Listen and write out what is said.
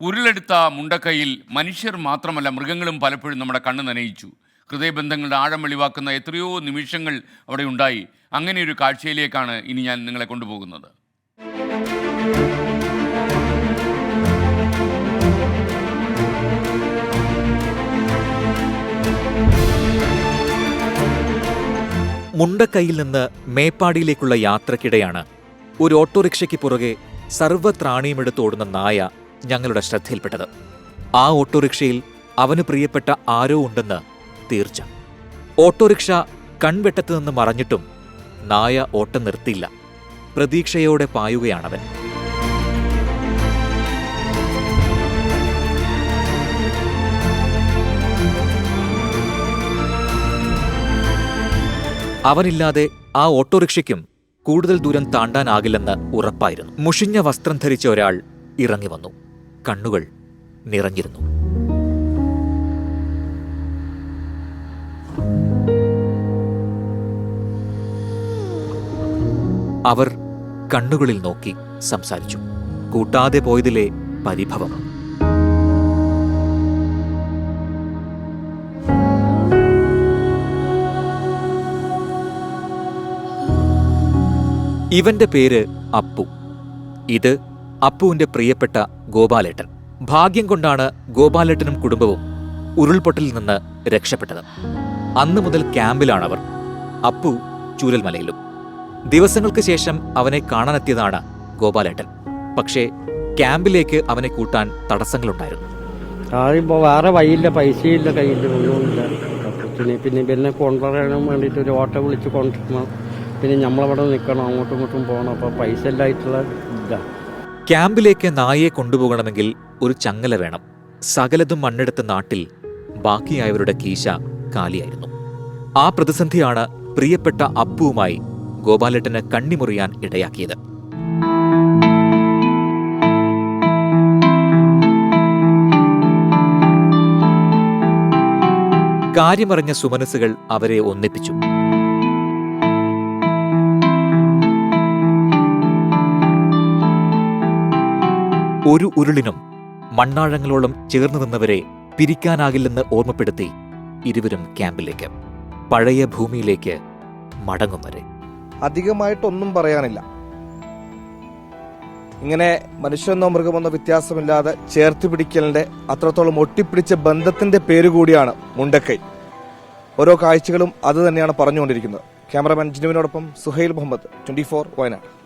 ഉരുളെടുത്ത മുണ്ടക്കൈയിൽ മനുഷ്യർ മാത്രമല്ല മൃഗങ്ങളും പലപ്പോഴും നമ്മുടെ കണ്ണ് നനയിച്ചു. ഹൃദയബന്ധങ്ങളുടെ ആഴം വെളിവാക്കുന്ന എത്രയോ നിമിഷങ്ങൾ അവിടെ ഉണ്ടായി. അങ്ങനെ ഒരു കാഴ്ചയിലേക്കാണ് ഇനി ഞാൻ നിങ്ങളെ കൊണ്ടുപോകുന്നത്. മുണ്ടക്കൈയിൽ നിന്ന് മേപ്പാടിയിലേക്കുള്ള യാത്രക്കിടെയാണ് ഒരു ഓട്ടോറിക്ഷയ്ക്ക് പുറകെ സർവ്വത്രാണിയുമെടുത്തോടുന്ന നായ ഞങ്ങളുടെ ശ്രദ്ധയിൽപ്പെട്ടത്. ആ ഓട്ടോറിക്ഷയിൽ അവന് പ്രിയപ്പെട്ട ആരോ ഉണ്ടെന്ന് തീർച്ച. ഓട്ടോറിക്ഷ കൺവെട്ടത്തു നിന്ന് മറഞ്ഞിട്ടും നായ ഓട്ടം നിർത്തിയില്ല. പ്രതീക്ഷയോടെ പായുകയാണവൻ. അവനില്ലാതെ ആ ഓട്ടോറിക്ഷയ്ക്കും കൂടുതൽ ദൂരം താണ്ടാനാകില്ലെന്ന് ഉറപ്പായിരുന്നു. മുഷിഞ്ഞ വസ്ത്രം ധരിച്ച ഒരാൾ ഇറങ്ങി വന്നു. കണ്ണുകൾ നിറഞ്ഞിരുന്നു. അവർ കണ്ണുകളിൽ നോക്കി സംസാരിച്ചു. കൂട്ടാതെ പോയതിലെ പരിഭവം. ഇവന്റെ പേര് അപ്പു. ഇത് അപ്പുവിന്റെ പ്രിയപ്പെട്ട ഗോപാലേട്ടൻ. ഭാഗ്യം കൊണ്ടാണ് ഗോപാലേട്ടനും കുടുംബവും ഉരുൾപൊട്ടലിൽ നിന്ന് രക്ഷപ്പെട്ടത്. അന്നു മുതൽ ക്യാമ്പിലാണവർ. അപ്പു ചൂരൽമലയിലും. ദിവസങ്ങൾക്ക് ശേഷം അവനെ കാണാനെത്തിയതാണ് ഗോപാലേട്ടൻ. പക്ഷേ ക്യാമ്പിലേക്ക് അവനെ കൂട്ടാൻ തടസ്സങ്ങളുണ്ടായിരുന്നു. വേറെ വഴിയില്ല, പൈസയില്ല, കയ്യിൽ ഒന്നുമില്ല. പിന്നെ കൊണ്ടുവരാനും വേണ്ടിയിട്ട് ഒരു ഓട്ടോ വിളിച്ച് കൊണ്ടുവരണം. പിന്നെ നമ്മളവിടെ നിൽക്കണം, അങ്ങോട്ടും ഇങ്ങോട്ടും പോകണം. അപ്പോൾ പൈസ ഇല്ലായിട്ടുള്ള ഇല്ല. ക്യാമ്പിലേക്ക് നായയെ കൊണ്ടുപോകണമെങ്കിൽ ഒരു ചങ്ങല വേണം. സകലതും മണ്ണെടുത്ത നാട്ടിൽ ബാക്കിയായവരുടെ കീശ കാലിയായിരുന്നു. ആ പ്രതിസന്ധിയാണ് പ്രിയപ്പെട്ട അപ്പുവുമായി ഗോപാലേട്ടന് കണ്ണിമുറിയാൻ ഇടയാക്കിയത്. കാര്യമറിഞ്ഞ സുമനസ്സുകൾ അവരെ ഒന്നിപ്പിച്ചു. ഒരു ഉരുളിനും മണ്ണാഴങ്ങളോളം ചേർന്നു നിന്നവരെ പിരിക്കാനാകില്ലെന്ന് ഓർമ്മപ്പെടുത്തി ഇരുവരും ക്യാമ്പിലേക്ക്, പഴയ ഭൂമിയിലേക്ക് മടങ്ങും വരെ. അധികമായിട്ടൊന്നും പറയാനില്ല. ഇങ്ങനെ മനുഷ്യനെന്നോ മൃഗമെന്നോ വ്യത്യാസമില്ലാതെ ചേർത്ത് പിടിക്കലിന്റെ, അത്രത്തോളം ഒട്ടിപ്പിടിച്ച ബന്ധത്തിന്റെ പേരുകൂടിയാണ് മുണ്ടക്കൈ. ഓരോ കാഴ്ചകളും അത് തന്നെയാണ് പറഞ്ഞുകൊണ്ടിരിക്കുന്നത്. ക്യാമറമാൻ ജിനുവിനോടൊപ്പം സുഹൈൽ മുഹമ്മദ്, 24 വയനാട്.